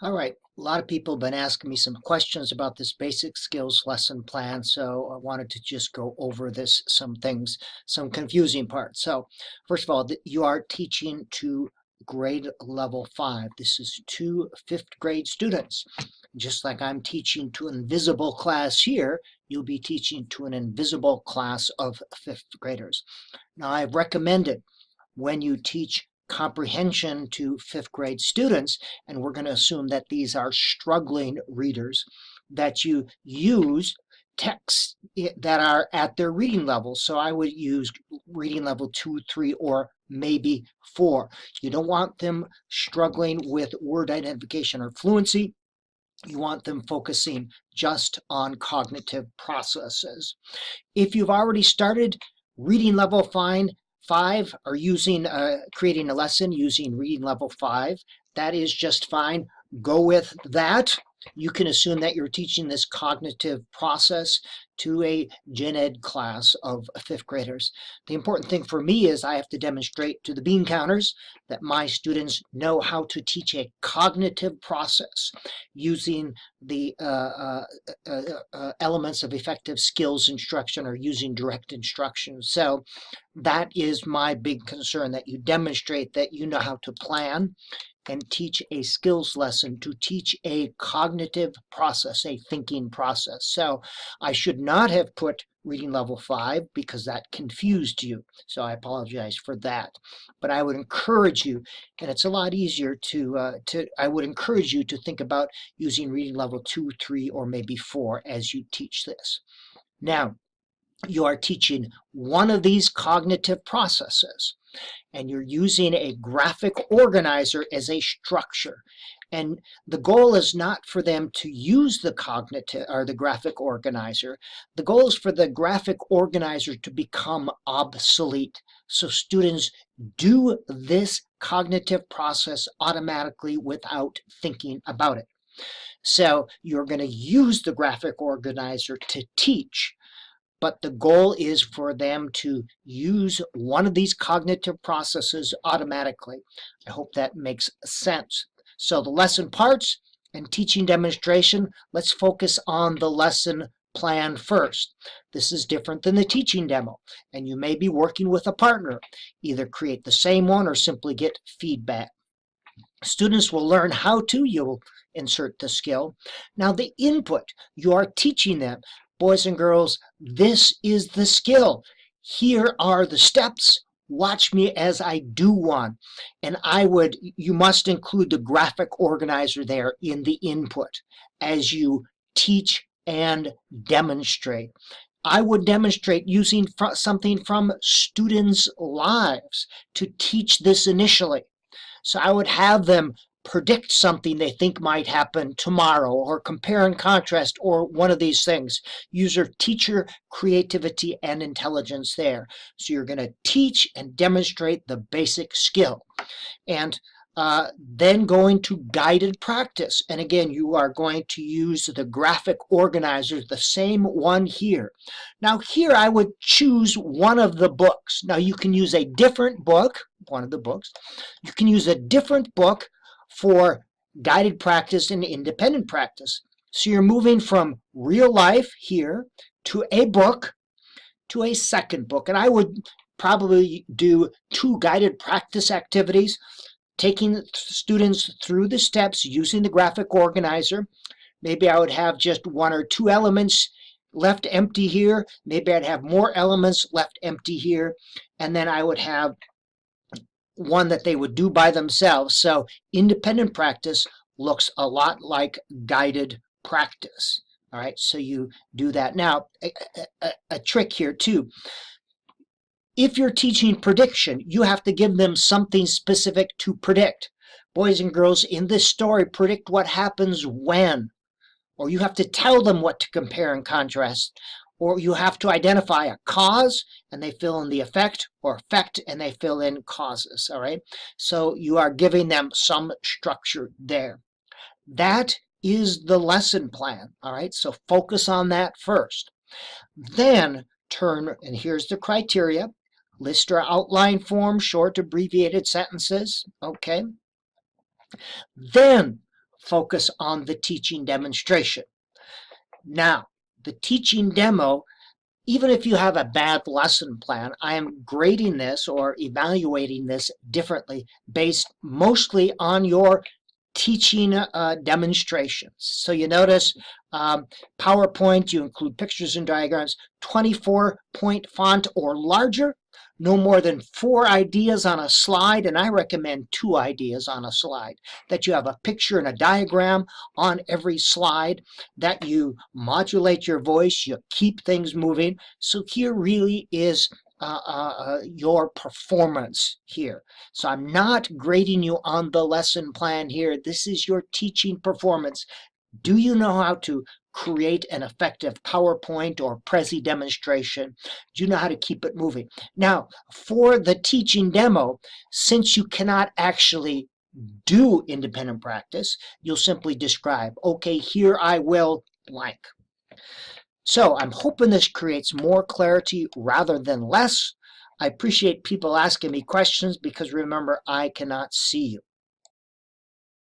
All right, a lot of people have been asking me some questions about this basic skills lesson plan, so I wanted to just go over some things, some confusing parts. So first of all, you are teaching to grade level 5. This is to 5th grade students. Just like I'm teaching to an invisible class here, you'll be teaching to an invisible class of 5th graders. Now, I've recommended when you teach comprehension to 5th grade students, and we're going to assume that these are struggling readers, that you use texts that are at their reading level. So I would use reading level 2, 3, or maybe 4. You don't want them struggling with word identification or fluency. You want them focusing just on cognitive processes. If you've already started reading level 5 or using creating a lesson using reading level 5, that is just fine. Go with that. You can assume that you're teaching this cognitive process to a gen ed class of 5th graders. The important thing for me is I have to demonstrate to the bean counters that my students know how to teach a cognitive process using the elements of effective skills instruction or using direct instruction. So that is my big concern, that you demonstrate that you know how to plan and teach a skills lesson to teach a cognitive process, a thinking process. So I should not have put reading level 5 because that confused you. So I apologize for that. But I would encourage you, and it's a lot easier I would encourage you to think about using reading level 2, 3, or maybe 4 as you teach this. Now, you are teaching one of these cognitive processes, and you're using a graphic organizer as a structure. And the goal is not for them to use the cognitive or the graphic organizer. The goal is for the graphic organizer to become obsolete. So students do this cognitive process automatically without thinking about it. So you're going to use the graphic organizer to teach, but the goal is for them to use one of these cognitive processes automatically. I hope that makes sense. So the lesson parts and teaching demonstration, let's focus on the lesson plan first. This is different than the teaching demo, and you may be working with a partner. Either create the same one or simply get feedback. Students will learn how to, you'll insert the skill. Now the input, you are teaching them. Boys and girls, this is the skill. Here are the steps. Watch me as I do one. And you must include the graphic organizer there in the input as you teach and demonstrate. I would demonstrate using something from students' lives to teach this initially. So I would have them predict something they think might happen tomorrow, or compare and contrast, or one of these things. Use your teacher creativity and intelligence there. So you're going to teach and demonstrate the basic skill. And then go into guided practice. And again, you are going to use the graphic organizer, the same one here. Now here I would choose one of the books. Now you can use a different book, one of the books. You can use a different book for guided practice and independent practice. So you're moving from real life here to a book to a second book. And I would probably do 2 guided practice activities, taking students through the steps using the graphic organizer. Maybe I would have just 1 or 2 elements left empty here. Maybe I'd have more elements left empty here. And then I would have one that they would do by themselves. So independent practice looks a lot like guided practice. All right, so you do that. Now, a trick here too. If you're teaching prediction, you have to give them something specific to predict. Boys and girls, in this story, predict what happens when. Or you have to tell them what to compare and contrast. Or you have to identify a cause and they fill in the effect, or effect and they fill in causes. All right, so you are giving them some structure there. That is the lesson plan. All right, so focus on that first. Then turn, and here's the criteria: list or outline form, short abbreviated sentences. Okay, then focus on the teaching demonstration. Now, the teaching demo, even if you have a bad lesson plan, I am grading this or evaluating this differently based mostly on your teaching demonstrations. So you notice PowerPoint, you include pictures and diagrams, 24-point font or larger, no more than 4 ideas on a slide, and I recommend 2 ideas on a slide, that you have a picture and a diagram on every slide, that you modulate your voice, you keep things moving. So here really is your performance here. So I'm not grading you on the lesson plan here. This is your teaching performance. Do you know how to create an effective PowerPoint or prezi demonstration? Do you know how to keep it moving? Now, for the teaching demo, since you cannot actually do independent practice, you'll simply describe, okay, here I will blank. So I'm hoping this creates more clarity rather than less. I appreciate people asking me questions because remember, I cannot see you.